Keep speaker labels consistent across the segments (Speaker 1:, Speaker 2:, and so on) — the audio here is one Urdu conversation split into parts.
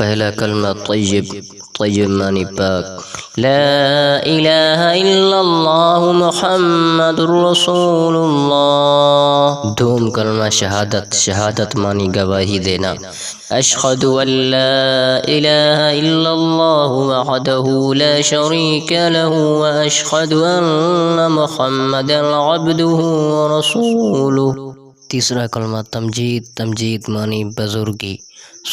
Speaker 1: پہلا کلمہ طیب، طیب معنی پاک، لا الہ الا اللہ محمد رسول اللہ۔ دوم کلمہ شہادت، شہادت معنی گواہی دینا، اشہد ان لا الہ الا اللہ وحدہ لا شریک لہ واشہد ان محمد عبدہ ورسولہ۔ تیسرا کلمہ تمجید، تمجید معنی بزرگی،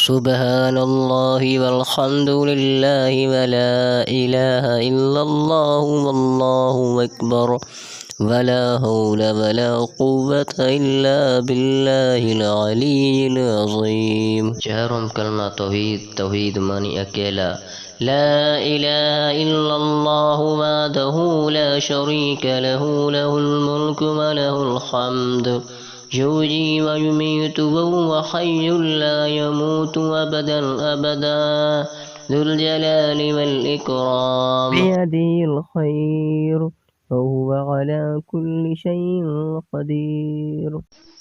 Speaker 1: سبحان اللہ والحمد للہ ولا الہ الا اللہ واللہ اکبر ولا حول ولا قوة الا باللہ العلی العظیم۔ چہارم کلمہ توحید، توحید معنی اکیلا، لا الہ الا اللہ وحدہ لا شریک لہ لہ الملک ولہ الحمد یحیی ویمیت وهو حی لا يموت ابدا ابدا ذو الجلال والاکرام بیدہ الخیر وهو على كل شيء قدیر۔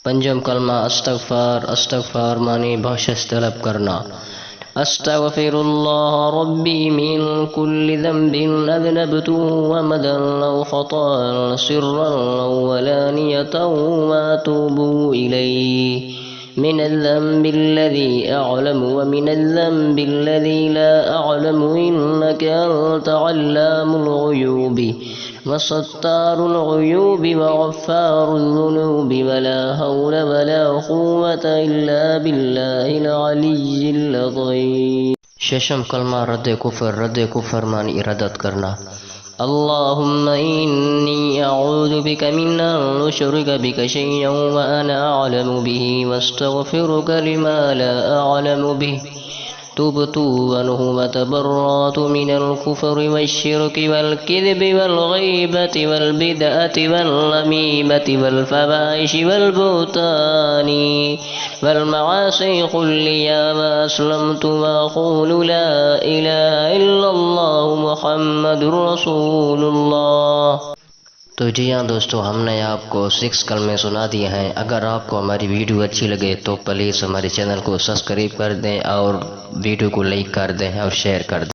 Speaker 1: پنجم کلمہ استغفار، استغفار معنی بخشش طلب کرنا، استغفر اللہ ربی من كل ذنب اذنبته ومدا او خطا سرا او علانیة واتوب الیہ من الذنب الذي اعلم ومن الذنب الذي لا اعلم انك انت علام الغیوب وستار العیوب وغفار الذنوب ولا حول ولا قوة الا باللہ العلی العظیم۔ ششم کلمہ رد کفر، رد کفر معنی ردت کرنا، اللہم انی اعوذ بک من ان اشرک بک شیئا وانا اعلم به واستغفرک لما لا اعلم به تبت عنه وتبرأت من الكفر والشرك والكذب والغيبة والبدعة والنميمة والفواحش والبهتان والمعاصي كلها وأسلمت وأقول لا إله إلا الله محمد رسول الله۔ تو جی ہاں دوستو، ہم نے آپ کو 6 کلمے سنا دیے ہیں۔ اگر آپ کو ہماری ویڈیو اچھی لگے تو پلیز ہمارے چینل کو سبسکرائب کر دیں اور ویڈیو کو لائک کر دیں اور شیئر کر دیں۔